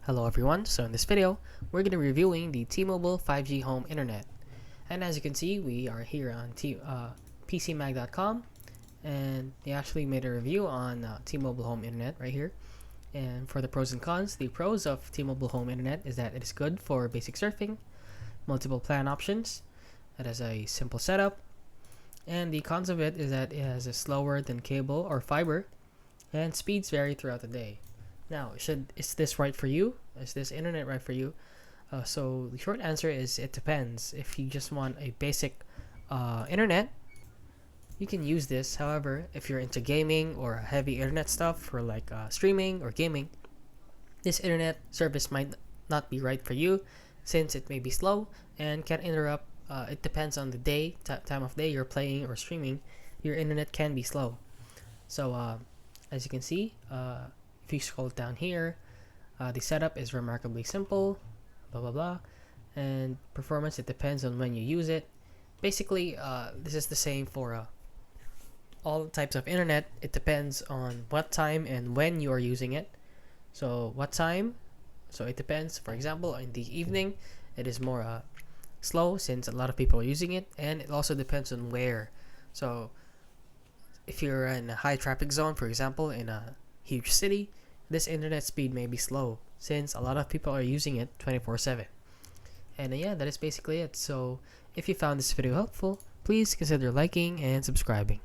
Hello everyone, so in this video, we're going to be reviewing the T-Mobile 5G Home Internet. And as you can see, we are here on PCMag.com, and they actually made a review on T-Mobile Home Internet right here. And for the pros and cons, the pros of T-Mobile Home Internet is that it is good for basic surfing, multiple plan options, it has a simple setup, and the cons of it is that it has a slower than cable or fiber, and speeds vary throughout the day. Now, is this right for you? Is this internet right for you? So the short answer is it depends. If you just want a basic internet, you can use this. However, if you're into gaming or heavy internet stuff for like streaming or gaming, this internet service might not be right for you since it may be slow and can interrupt. It depends on the day, time of day you're playing or streaming. Your internet can be slow. So as you can see, if you scroll down here, the setup is remarkably simple, blah blah blah, and performance, it depends on when you use it. Basically, this is the same for all types of internet. It depends on what time and when you are using it. So what time? So it depends. For example, in the evening, it is more slow since a lot of people are using it, and it also depends on where. So if you're in a high traffic zone, for example, in a huge city, this internet speed may be slow since a lot of people are using it 24/7. And yeah, that is basically it. So if you found this video helpful, please consider liking and subscribing.